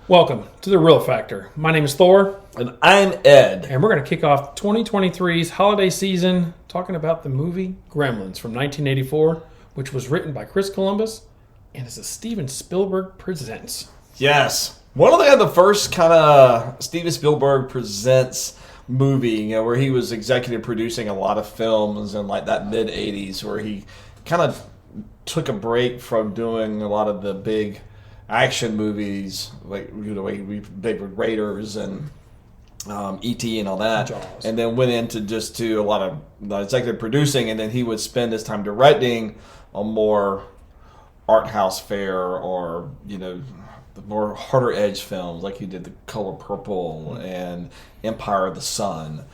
Welcome to The Real Factor. My name is Thor. And I'm Ed. And we're going to kick off 2023's holiday season talking about the movie Gremlins from 1984, which was written by Chris Columbus and is a Steven Spielberg Presents. Yes. One of the first kind of Steven Spielberg Presents movie, where he was executive producing a lot of films in like that mid-'80s, where he kind of took a break from doing a lot of the big action movies, like we did with Raiders and E.T. and all that, Jaws. And then went into just to a lot of executive producing, and then he would spend his time directing a more art house fare or, the more harder edge films, like he did The Color Purple and Empire of the Sun.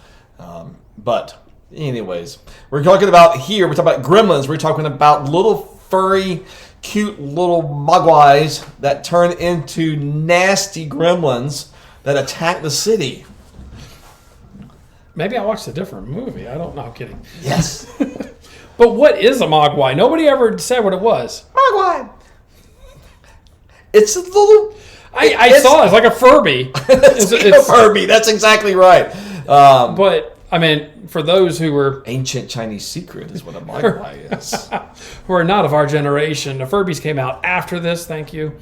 But anyways, we're talking about Gremlins. We're talking about little furry, cute little mogwais that turn into nasty gremlins that attack the city. Maybe I watched a different movie. I don't know. I'm kidding. Yes. But what is a mogwai? Nobody ever said what it was. Mogwai. It's a little... I saw it. It's like a Furby. it's a Furby. That's exactly right. But, I mean, for those who were... Ancient Chinese secret is what a mogwai is. who are not of our generation. The Furbies came out after this, thank you.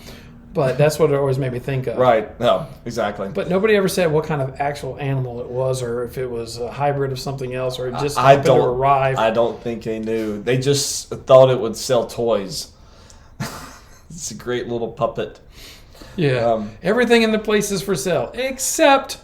But that's what it always made me think of. Right. No, exactly. But nobody ever said what kind of actual animal it was, or if it was a hybrid of something else, or it just happened to arrive. I don't think they knew. They just thought it would sell toys. It's a great little puppet. Yeah. Everything in the place is for sale, except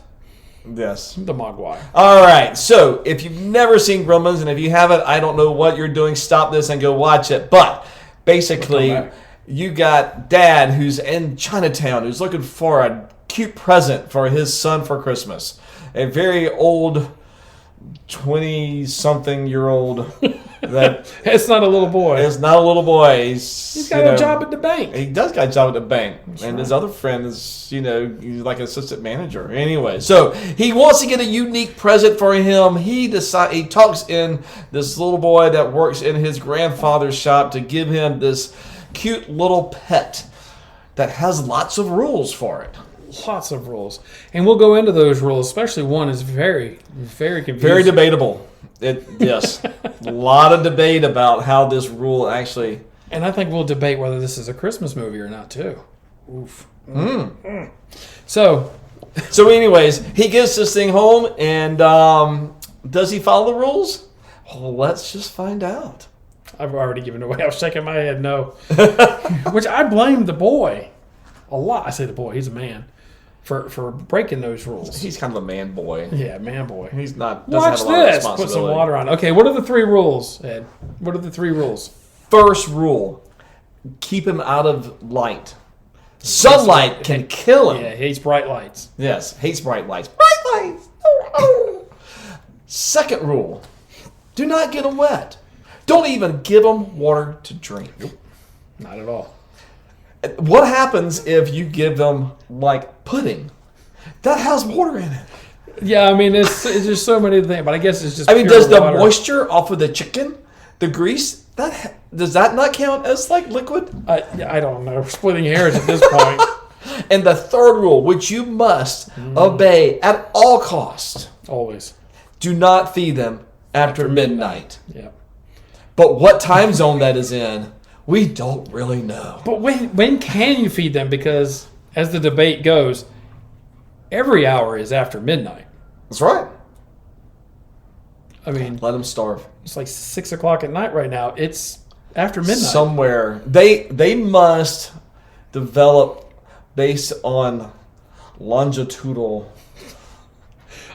yes, the mogwai. All right. So if you've never seen Gremlins, and if you haven't, I don't know what you're doing. Stop this and go watch it. But basically, you got Dad who's in Chinatown who's looking for a cute present for his son for Christmas. A very old 20-something-year-old that it's not a little boy. It's not a little boy. He's got a job at the bank. He does got a job at the bank. That's and right. His other friend is, he's like an assistant manager. Anyway, so he wants to get a unique present for him. He talks in this little boy that works in his grandfather's shop to give him this cute little pet that has lots of rules for it. Lots of rules. And we'll go into those rules, especially one is very, very confusing. Very debatable. Yes. A lot of debate about how this rule actually... And I think we'll debate whether this is a Christmas movie or not, too. Oof. So anyways, he gets this thing home, and does he follow the rules? Well, let's just find out. I've already given it away. I was shaking my head no. Which I blame the boy a lot. I say the boy, he's a man, for breaking those rules. He's kind of a man boy. Yeah, man boy. He's not. Watch have a lot of this. Put some water on. Okay, what are the 3 rules, Ed? What are the 3 rules? First rule: keep him out of light. Sunlight can kill him. Yeah, he hates bright lights. Yes, hates bright lights. Bright lights. Oh. Second rule: do not get him wet. Don't even give him water to drink. Nope. Not at all. What happens if you give them like pudding? That has water in it. Yeah, I mean, it's just so many things, but I guess it's just I mean, pure does the water. moisture off of the chicken, the grease, does that not count as like liquid? I don't know. We're splitting hairs at this point. And the third rule, which you must obey at all costs, Always. do not feed them after midnight. Yeah. But what time zone that is in, we don't really know. But when can you feed them? Because as the debate goes, every hour is after midnight. That's right. I mean, Let them starve. it's like 6 o'clock at night right now. It's after midnight. Somewhere. They must develop based on longitudinal.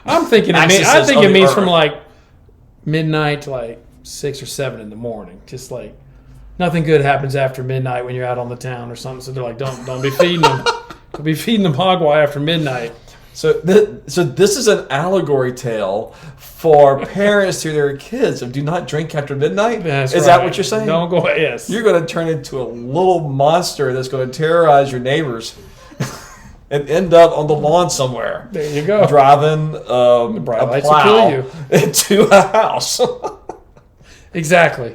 I'm thinking axes it of means the from earth. like midnight to like 6 or 7 in the morning. Just like nothing good happens after midnight when you're out on the town or something. So they're like, don't be feeding them. Don't be feeding them mogwai after midnight. So this is an allegory tale for parents to their kids of do not drink after midnight. That's is right. that what you're saying? Don't go. Yes. You're going to turn into a little monster that's going to terrorize your neighbors and end up on the lawn somewhere. There you go. Driving bright a lights will plow kill you. into a house. Exactly.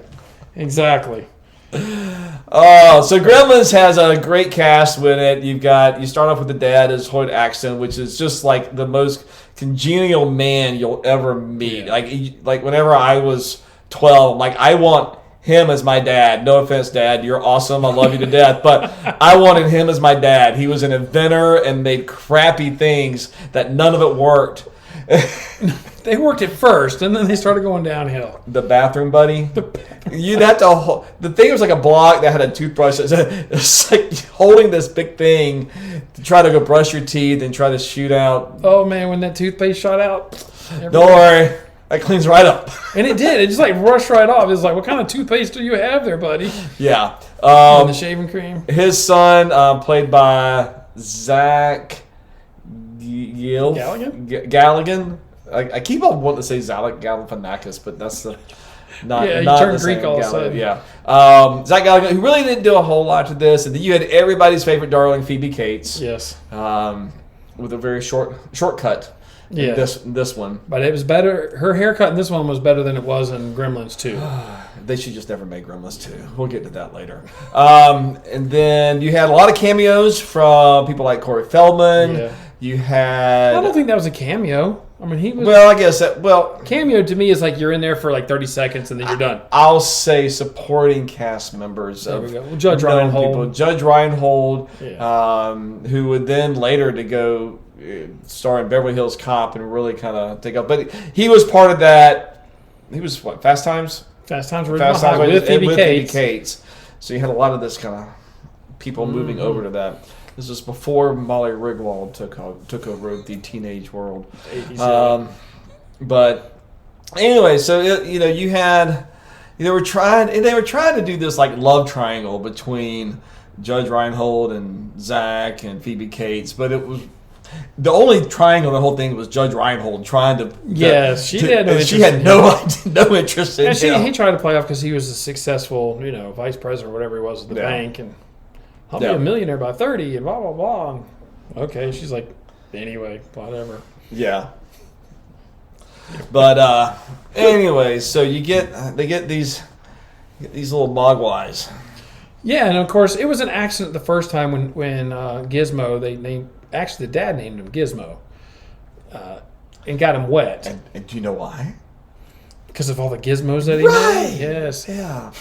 So Gremlins has a great cast with it. You start off with the dad as Hoyt Axton, which is just like the most congenial man you'll ever meet. Yeah. Like whenever I was 12, like I want him as my dad. No offense, Dad, you're awesome. I love you to death. But I wanted him as my dad. He was an inventor and made crappy things that none of it worked. They worked at first, and then they started going downhill. The bathroom buddy. You'd have to. The thing was like a block that had a toothbrush. It's like holding this big thing to try to go brush your teeth and try to shoot out. Oh man, when that toothpaste shot out. Don't worry, that cleans right up. And it did. It just like rushed right off. It was like, what kind of toothpaste do you have there, buddy? Yeah. And the shaving cream. His son, played by Zach Galligan. I keep on wanting to say Zalek Galifianakis, but that's not you not turned the same Greek all of a sudden. Yeah. Zach Galligan, who really didn't do a whole lot to this, and then you had everybody's favorite darling Phoebe Cates. Yes. With a very shortcut. Yeah. This one. But it was better. Her haircut in this one was better than it was in Gremlins 2. They should just never make Gremlins 2. We'll get to that later. And then you had a lot of cameos from people like Corey Feldman. Yeah. You had... I don't think that was a cameo. I mean, he was... Well, I guess cameo to me is like you're in there for like 30 seconds and then you're done. I'll say supporting cast members. There we go. Well, Judge Reinhold. Judge Reinhold, Yeah. who would then later to go star in Beverly Hills Cop and really kind of take up. But he was part of that. He was, what, Fast Times? Fast Times with Phoebe Cates. So you had a lot of this kind of people moving over to that. This was before Molly Ringwald took over the teenage world. 80s, but anyway, so you had they were trying to do this like love triangle between Judge Reinhold and Zach and Phoebe Cates, but it was the only triangle in the whole thing was Judge Reinhold trying to. Yes, she had no interest. She had no interest in him. He tried to play off because he was a successful, vice president or whatever he was at the bank, and I'll be a millionaire by 30, and blah blah blah. And, okay, she's like, anyway, whatever. Yeah. But anyway, so they get these little mogwais. Yeah, and of course it was an accident the first time when Gizmo the dad named him Gizmo, and got him wet. And do you know why? Because of all the gizmos that he made. Yes. Yeah.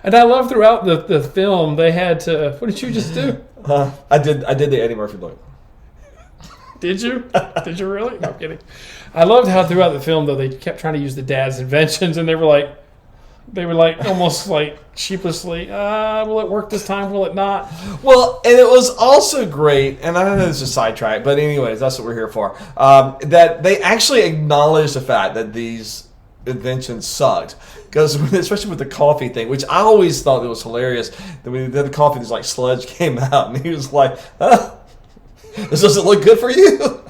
And I love throughout the film they had to. What did you just do? I did the Eddie Murphy look. Did you? Did you really? No, I'm kidding. I loved how throughout the film though they kept trying to use the dad's inventions, and they were like almost like sheepishly, will it work this time? Will it not? Well, and it was also great, and I know this is a sidetrack, but anyways, that's what we're here for. That they actually acknowledged the fact that these inventions sucked. Because especially with the coffee thing, which I always thought it was hilarious, that when he did the coffee, this like sludge came out, and he was like, this doesn't look good for you.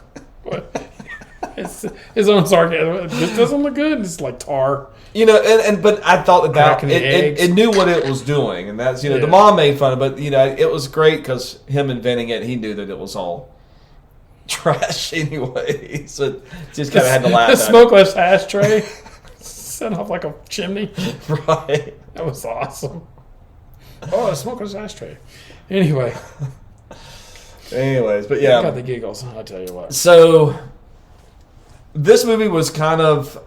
It's his own sarcasm. This doesn't look good. It's like tar. But I thought that it knew what it was doing, and that's the mom made fun of it, but it was great because him inventing it, he knew that it was all trash anyway, so just kind of had to laugh. The smokeless ashtray set off like a chimney. Right. That was awesome. Oh, a smokeless ashtray. Anyways, but yeah, I got the giggles. I'll tell you what. So this movie was kind of.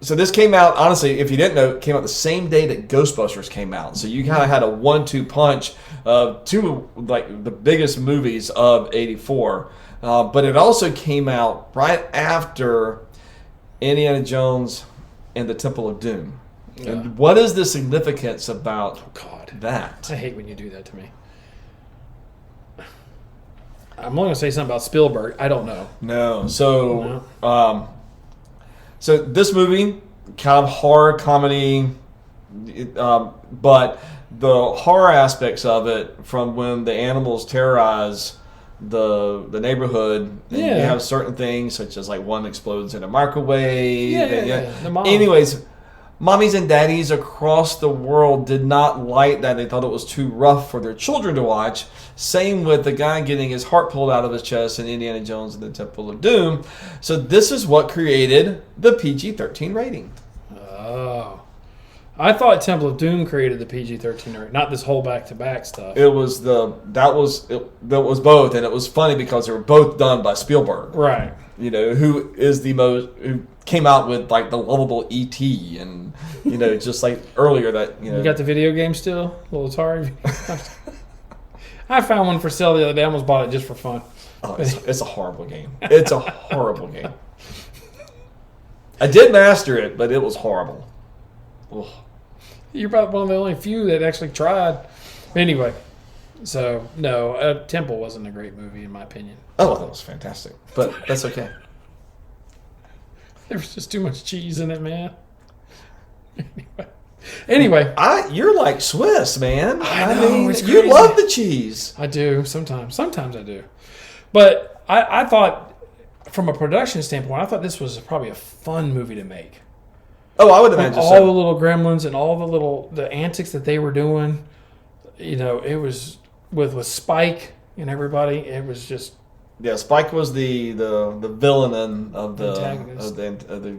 So this came out, honestly, if you didn't know, it came out the same day that Ghostbusters came out. So you kind of had a 1-2 punch of two, like, the biggest movies of '84. But it also came out right after Indiana Jones and the Temple of Doom. Yeah. And what is the significance about that? I hate when you do that to me. I'm only going to say something about Spielberg. I don't know. No. So, so this movie, kind of horror comedy, but the horror aspects of it, from when the animals terrorize the neighborhood, and you have certain things such as like one explodes in a microwave. The mom. Anyways, mommies and daddies across the world did not like that. They thought it was too rough for their children to watch. Same with the guy getting his heart pulled out of his chest in Indiana Jones and the Temple of Doom. So this is what created the PG-13 rating. Oh. I thought Temple of Doom created the PG-13 rating, not this whole back-to-back stuff. That was both, and it was funny because they were both done by Spielberg. Right. You know, who came out with like the lovable E.T. and just like earlier that You got the video game still, little Atari. I found one for sale the other day. I almost bought it just for fun. Oh, it's a horrible game. It's a horrible game. I did master it, but it was horrible. Ugh. You're probably one of the only few that actually tried. Anyway, so no, Temple wasn't a great movie in my opinion. Oh, that was fantastic, but that's okay. There was just too much cheese in it, man. Anyway, you're like Swiss, man. I know, it's you crazy. love the cheese. I do sometimes. Sometimes I do, but I thought, from a production standpoint, I thought this was probably a fun movie to make. Oh, I would imagine all so. the little gremlins and all the antics that they were doing. It was with Spike and everybody. It was just Spike was the villain of the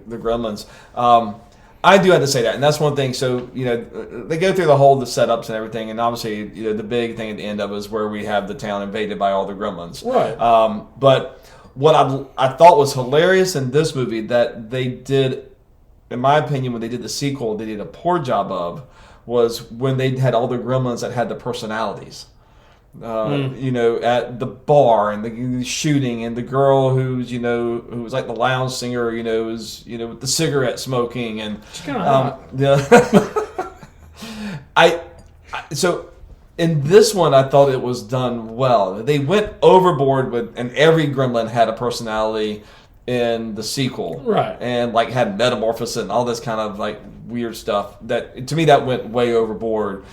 Gremlins. I do have to say that, and that's one thing. So they go through the setups and everything, and obviously the big thing at the end of it is where we have the town invaded by all the Gremlins. Right. But what I thought was hilarious in this movie that they did, in my opinion, when they did the sequel, they did a poor job of, was when they had all the Gremlins that had the personalities. At the bar and the shooting, and the girl who was like the lounge singer, was with the cigarette smoking, and so in this one I thought it was done well. They went overboard and every Gremlin had a personality in the sequel, right? And like had metamorphosis and all this kind of like weird stuff. That to me that went way overboard.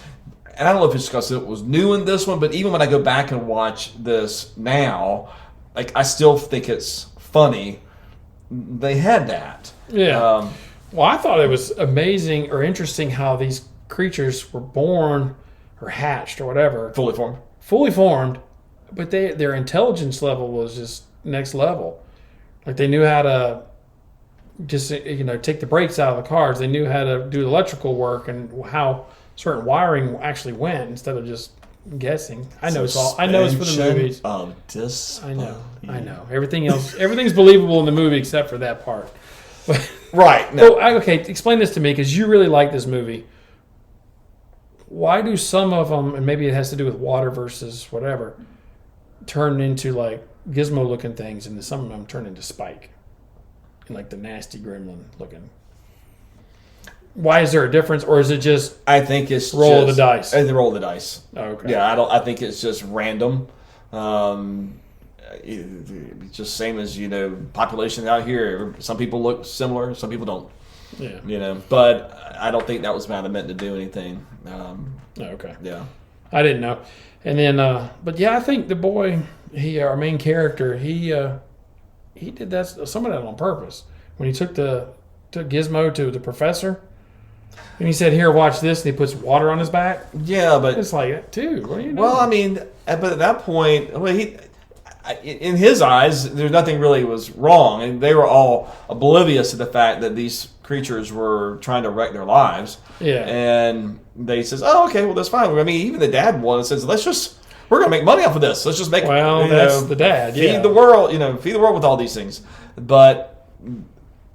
And I don't know if it's because it was new in this one, but even when I go back and watch this now, like I still think it's funny. They had that. Yeah. Well, I thought it was amazing or interesting how these creatures were born or hatched or whatever. Fully formed, but their intelligence level was just next level. Like they knew how to just take the brakes out of the cars. They knew how to do electrical work and how certain wiring actually went instead of just guessing. I know it's for the movies. I know. Everything's believable in the movie except for that part. Right. No. Okay, explain this to me because you really like this movie. Why do some of them, and maybe it has to do with water versus whatever, turn into like gizmo-looking things, and some of them turn into Spike, and like the nasty gremlin-looking? Why is there a difference, or is it just? I think it's roll of the dice. The roll of the dice. Oh, okay. Yeah, I think it's just random. It's just same as population out here. Some people look similar, some people don't. Yeah. But I don't think that was meant to do anything. Okay. Yeah. I didn't know, and then, but yeah, I think the boy, our main character, he did some of that on purpose when he took Gizmo to the professor. And he said, "Here, watch this," and he puts water on his back. Yeah, but it's like, dude, what are you doing? Well, I mean, but at that point, in his eyes, there's nothing really was wrong, and they were all oblivious to the fact that these creatures were trying to wreck their lives. Yeah, and they says, "Oh, okay, well that's fine." I mean, even the dad says, we're gonna make money off of this. Let's just make that's the dad. Feed the world, feed the world with all these things. But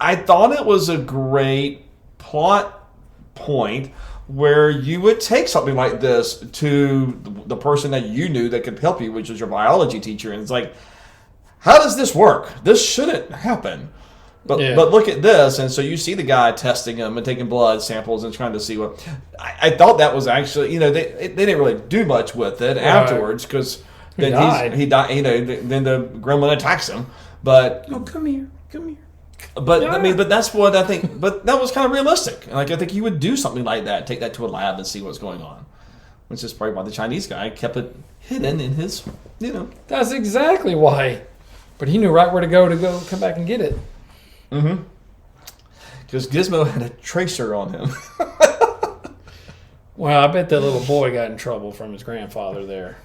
I thought it was a great plot point where you would take something like this to the person that you knew that could help you, which was your biology teacher, and it's like, how does this work? This shouldn't happen. But look at this, and so you see the guy testing them and taking blood samples and trying to see what. I thought that was actually, they didn't really do much with it afterwards because then he died. Then the gremlin attacks him. But come here. But I mean, but that's what I think. But that was kind of realistic. Like I think he would do something like that, take that to a lab and see what's going on. Which is probably why the Chinese guy kept it hidden in his, That's exactly why. But he knew right where to go come back and get it. Mm-hmm. Because Gizmo had a tracer on him. Well, I bet that little boy got in trouble from his grandfather there,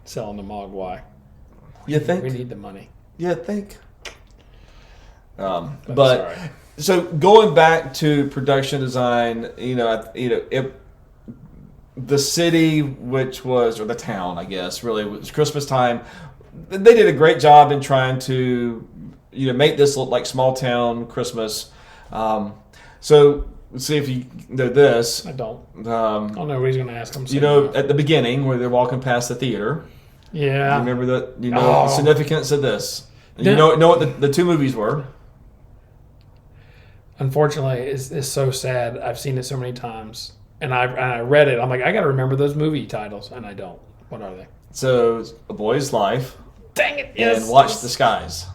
selling the Mogwai. You think? We need the money. You think? But So going back to production design, the city, which was, or the town, I guess, really was Christmas time. They did a great job in trying to, make this look like small town Christmas. So let's see if you know this. I don't. I don't know what he's going to ask him. At the beginning where they're walking past the theater. Yeah. You remember that? The significance of this. You know what the two movies were. Unfortunately, it's so sad. I've seen it so many times, and I read it. I'm like, I got to remember those movie titles, and I don't. What are they? So, A Boy's Life. Dang it! Yes. And Watch the Skies.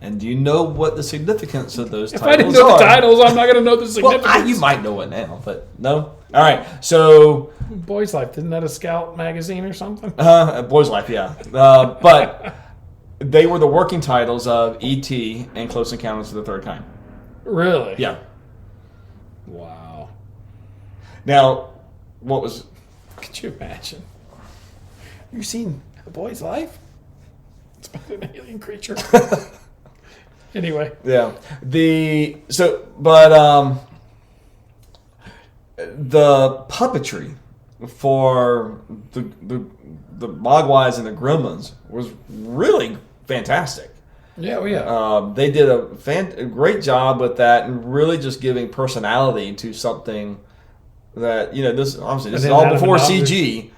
And do you know what the significance of those titles are? If I didn't know the titles, I'm not going to know the significance. Well, you might know it now, but no. All right, so Boy's Life, isn't that a Scout magazine or something? Boy's Life, yeah. But they were the working titles of E.T. and Close Encounters of the Third Kind. Really? Yeah. Wow. Now, what was? Could you imagine? You seen A Boy's Life? It's about an alien creature. Anyway. Yeah. The puppetry for the Mogwais and the Gremlins was really fantastic. Yeah, yeah. They did a great job with that and really just giving personality to something that, this is all before CG,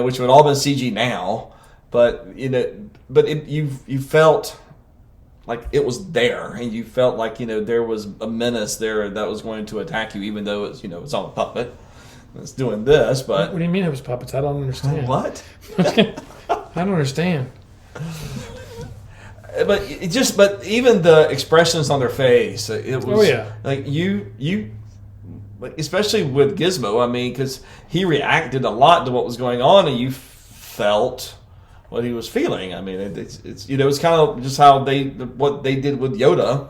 which would all been CG now, but you felt like it was there, and you felt like there was a menace there that was going to attack you, even though it's all a puppet that's doing this. But what do you mean it was puppets? I don't understand. What? I don't understand. But even the expressions on their face, it was like you, especially with Gizmo. I mean, because he reacted a lot to what was going on, and you felt what he was feeling. I mean, it's kind of just how what they did with Yoda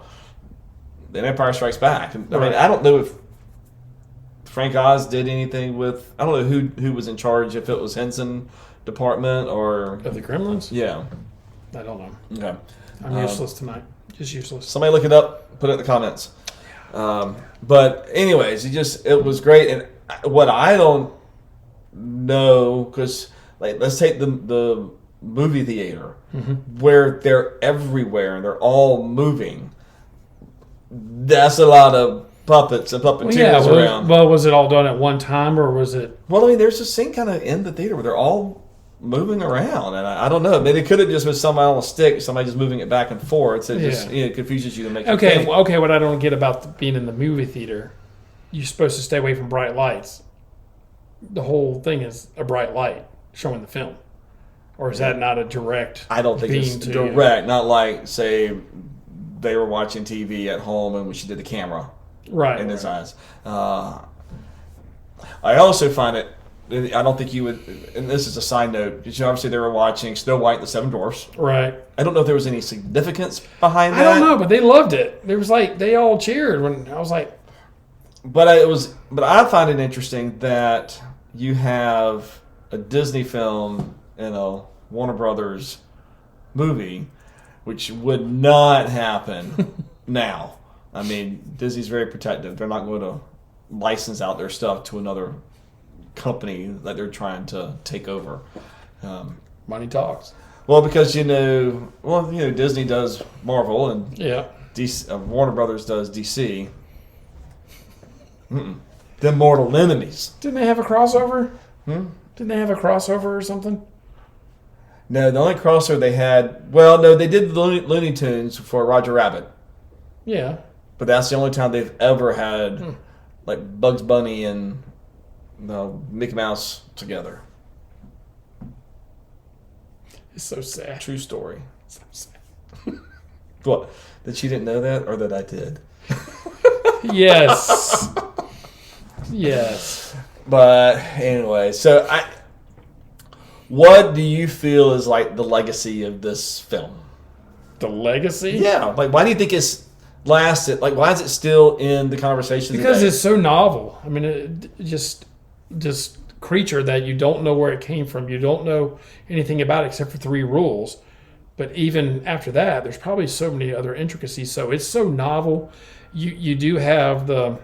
in Empire Strikes Back. I mean, I don't know if Frank Oz did anything with. I don't know who was in charge. If it was Henson department or of the Gremlins. Yeah. I don't know. Okay. I'm useless tonight. Just useless. Somebody look it up. Put it in the comments. But anyways, it was great. And what I don't know, because let's take the movie theater where they're everywhere and they're all moving. That's a lot of puppets and puppeteers around. Well, was it all done at one time or was it? Well, I mean, there's a scene kind of in the theater where they're all moving around, and I don't know. Maybe it could have just been somebody on a stick, somebody just moving it back and forth. So it just confuses you to make. Okay, what I don't get about being in the movie theater, you're supposed to stay away from bright lights. The whole thing is a bright light showing the film, or is that not a direct? I don't think it's direct. Not like say they were watching TV at home and she did the camera in his eyes. I also find it. I don't think you would, and this is a side note, because obviously they were watching Snow White and the Seven Dwarfs. Right. I don't know if there was any significance behind that. I don't know, but they loved it. There was they all cheered when I was like. But I find it interesting that you have a Disney film and a Warner Brothers movie, which would not happen now. I mean, Disney's very protective. They're not going to license out their stuff to another company that they're trying to take over. Money talks. Well, because Disney does Marvel and DC, Warner Brothers does DC. They're mortal enemies. Didn't they have a crossover? Didn't they have a crossover or something? No, the only crossover they had. Well, no, they did the Looney Tunes for Roger Rabbit. Yeah, but that's the only time they've ever had like Bugs Bunny and Mickey Mouse together. It's so sad. True story. So sad. What? That you didn't know that, or that I did? Yes. Yes. But anyway, so what do you feel is like the legacy of this film? The legacy? Yeah. Like, why do you think it's lasted? Like, why is it still in the conversation Because today? it's so novel. I mean, it just creature that you don't know where it came from. You don't know anything about it except for 3 rules. But even after that, there's probably so many other intricacies. So it's so novel. You do have the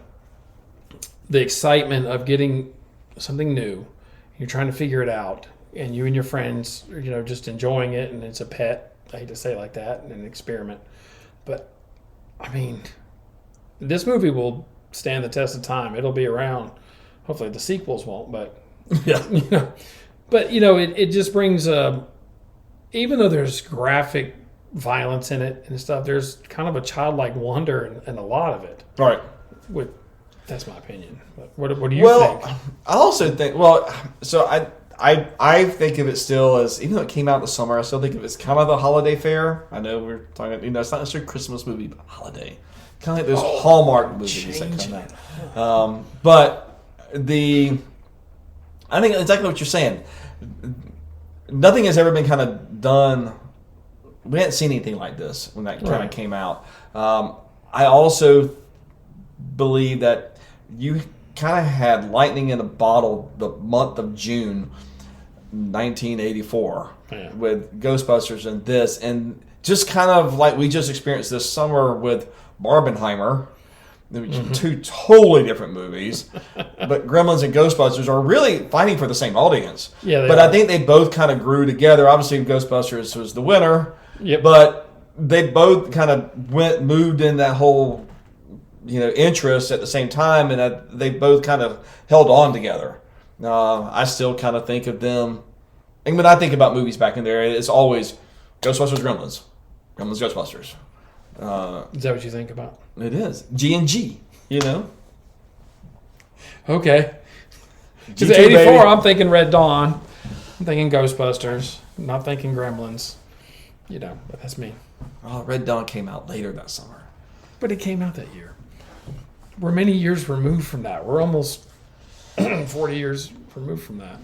excitement of getting something new. You're trying to figure it out, and you and your friends are, just enjoying it, and it's a pet. I hate to say it like that, and an experiment. But I mean, this movie will stand the test of time. It'll be around. Hopefully, the sequels won't, but Yeah. it just brings even though there's graphic violence in it and stuff, there's kind of a childlike wonder in a lot of it. Right. That's my opinion. But what do you think? I also think. So I think of it still as, even though it came out in the summer, I still think of it as kind of a holiday fare. I know we're talking. It's not necessarily a Christmas movie, but holiday. Kind of like those Hallmark movies that come out. But I think exactly what you're saying. Nothing has ever been kind of done. We hadn't seen anything like this when that kind of came out. I also believe that you kind of had lightning in a bottle the month of June 1984 with Ghostbusters and this, and just kind of like we just experienced this summer with Barbenheimer. Two totally different movies, but Gremlins and Ghostbusters are really fighting for the same audience. Yeah, but I think they both kind of grew together. Obviously, Ghostbusters was the winner, but they both kind of moved in that whole, interest at the same time, and they both kind of held on together. I still kind of think of them, and when I think about movies back in there, it's always Ghostbusters, Gremlins, Ghostbusters. Is that what you think about? It is G&G, Okay. Because G2, 84, baby. I'm thinking Red Dawn. I'm thinking Ghostbusters. I'm not thinking Gremlins. But that's me. Oh, Red Dawn came out later that summer. But it came out that year. We're many years removed from that. We're almost 40 years removed from that.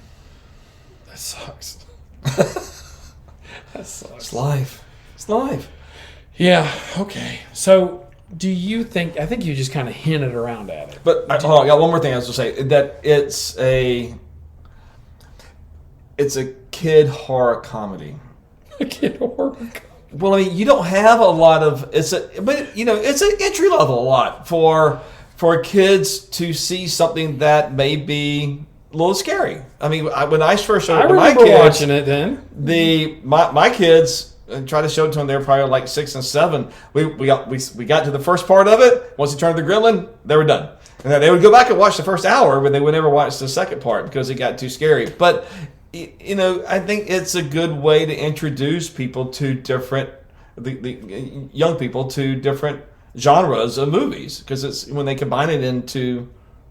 That sucks. That sucks. It's life. It's life. Yeah, okay. So, do you think, I think you just kind of hinted around at it. But hold on, I got one more thing I was going to say. That it's a kid horror comedy. A kid horror comedy. Well, I mean, you don't have a lot of, it's an entry level a lot for kids to see something that may be a little scary. I mean, when I first showed it to my kids. I remember watching it then. My kids, and try to show it to them. They were probably like 6 and 7. We got to the first part of it. Once they turned the Gremlin, they were done. And then they would go back and watch the first hour, but they would never watch the second part because it got too scary. But I think it's a good way to introduce people to different, the young people to different genres of movies, because it's when they combine it into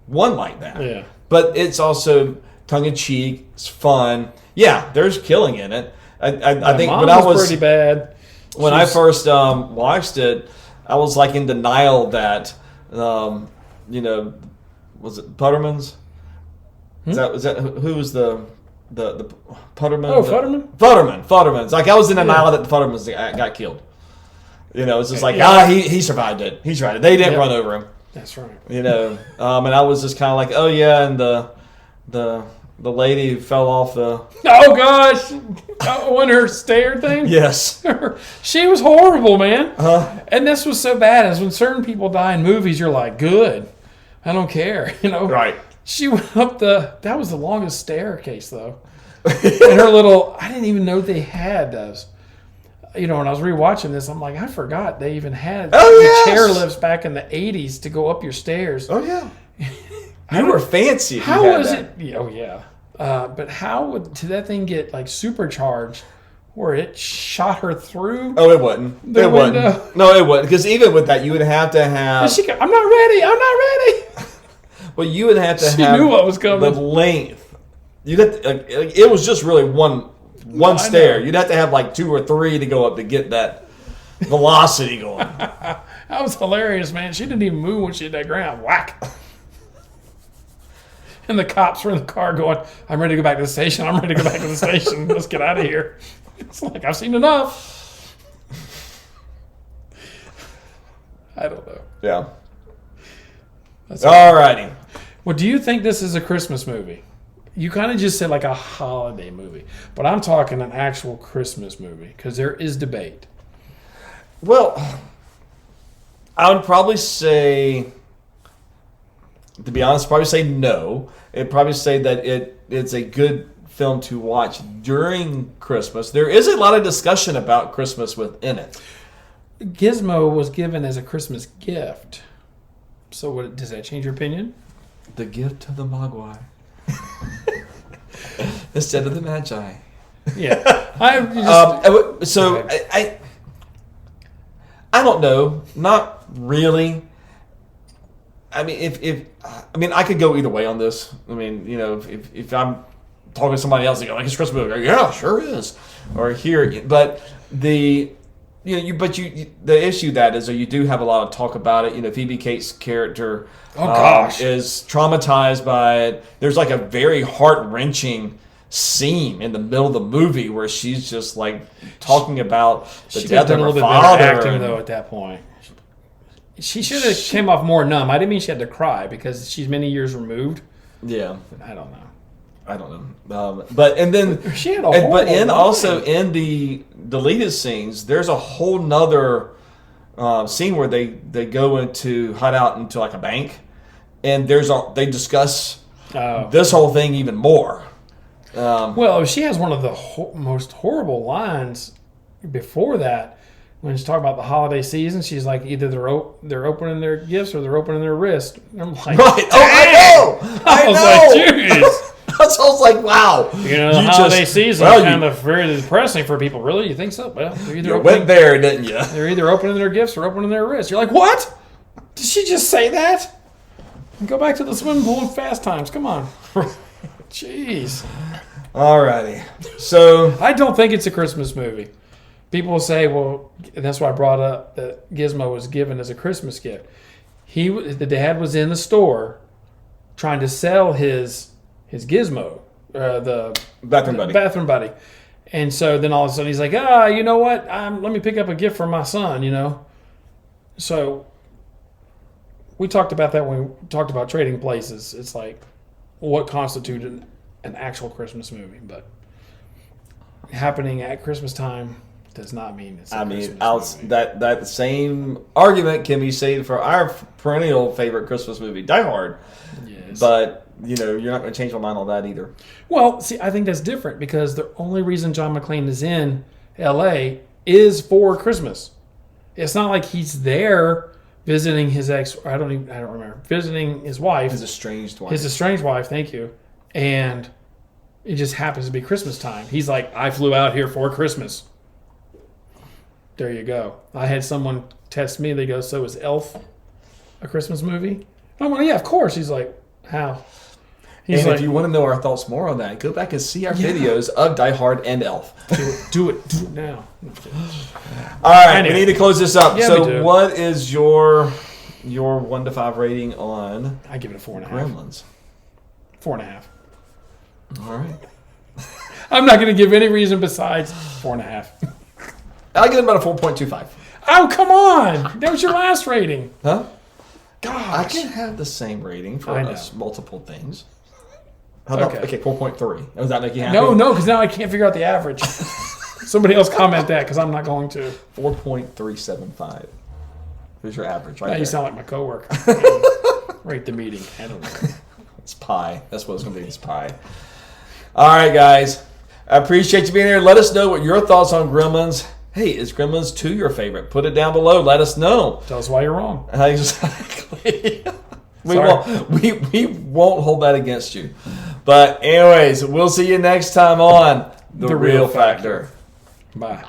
one like that. Yeah. But it's also tongue in cheek. It's fun. Yeah, there's killing in it. I think when I was pretty bad. When I first watched it, I was like in denial that, was it Putterman's? Was that who was the Putterman? Oh, Futterman? Futterman's. Like I was in denial that the Futtermans got killed. It's just like he survived it. He survived it. They didn't run over him. That's right. And I was just kind of like, oh yeah, and the lady who fell off the... Oh, gosh. On her stair thing? Yes. She was horrible, man. And this was so bad, is when certain people die in movies, you're like, good. I don't care, Right. She went up that was the longest staircase, though. And her little... I didn't even know they had those. When I was rewatching this, I'm like, I forgot they even had chair lifts back in the 80s to go up your stairs. Oh, yeah. You were fancy. How was it? Oh, yeah. But how did that thing get like supercharged where it shot her through? Oh, it wouldn't. It wouldn't. No, it wouldn't. Because even with that, you would have to have... I'm not ready. Well, you would have to she have... knew what was coming. The length. You'd have to, it was just really one stair. You'd have to have like 2 or 3 to go up to get that velocity going. That was hilarious, man. She didn't even move when she hit that ground. Whack. And the cops were in the car going, I'm ready to go back to the station. Let's get out of here. It's like, I've seen enough. I don't know. Yeah. All righty. Well, do you think this is a Christmas movie? You kind of just said like a holiday movie, but I'm talking an actual Christmas movie because there is debate. Well, I would probably say, to be honest, probably say no. It'd probably say that it's a good film to watch during Christmas. There is a lot of discussion about Christmas within it. Gizmo was given as a Christmas gift. So does that change your opinion? The gift of the Mogwai. Instead of the Magi. Yeah. I don't know. Not really. I mean, I could go either way on this. I mean, if I'm talking to somebody else, they go like, it's Christmas movie. Yeah, sure is. Or here, but the issue that is, you do have a lot of talk about it. Phoebe Cates' character is traumatized by it. There's like a very heart-wrenching scene in the middle of the movie where she's just like talking about the death of her father. Acting though at that point, she should have came off more numb. I didn't mean she had to cry because she's many years removed. Yeah, but I don't know. But she had a also in the deleted scenes, there's a whole nother scene where they go into hide out into like a bank, and they discuss this whole thing even more. Well, she has one of the most horrible lines before that when she's talking about the holiday season. She's like, either they're opening their gifts or they're opening their wrist. And I'm like, right? Oh, I know. Like, jeez. So I was like, wow. The holiday season is kind of very depressing for people. Really? You think so? Well, you went there, didn't you? They're either opening their gifts or opening their wrists. You're like, what? Did she just say that? Go back to the swimming pool and Fast Times. Come on. Jeez. Alrighty. So I don't think it's a Christmas movie. People will say, well, and that's why I brought up that Gizmo was given as a Christmas gift. The dad was in the store trying to sell his Gizmo, the bathroom buddy. And so then all of a sudden he's like, you know what? Let me pick up a gift for my son, So we talked about that when we talked about Trading Places. It's like what constituted an actual Christmas movie, but happening at Christmas time does not mean it's a Christmas movie. That same argument can be said for our perennial favorite Christmas movie, Die Hard. Yes. But you're not going to change my mind on that either. Well, see, I think that's different because the only reason John McClane is in L.A. is for Christmas. It's not like he's there visiting his ex. I don't remember, visiting his wife. His estranged wife. Thank you. And it just happens to be Christmas time. He's like, I flew out here for Christmas. There you go. I had someone text me. They go, so is Elf a Christmas movie? I'm like, yeah, of course. He's like, how? He's if you want to know our thoughts more on that, go back and see our videos of Die Hard and Elf. Do it now. All right, anyway, we need to close this up. Yeah, so what is your 1 to 5 rating on I give it a 4.5. Gremlins? 4.5. All right. I'm not going to give any reason besides 4.5. I'll give it about a 4.25. Oh, come on. That was your last rating. Huh? Gosh. I can have the same rating for multiple things. How about, okay, 4.3. Does that make you happy? No, because now I can't figure out the average. Somebody else comment that because I'm not going to. 4.375. Here's your average right now there. You sound like my coworker. Rate the meeting. I don't know. It's pie. That's what it's going to be. It's pie. All right, guys. I appreciate you being here. Let us know what your thoughts on Gremlins. Hey, is Gremlins 2 your favorite? Put it down below. Let us know. Tell us why you're wrong. Exactly. We won't hold that against you. But anyways, we'll see you next time on The Real Factor. Bye.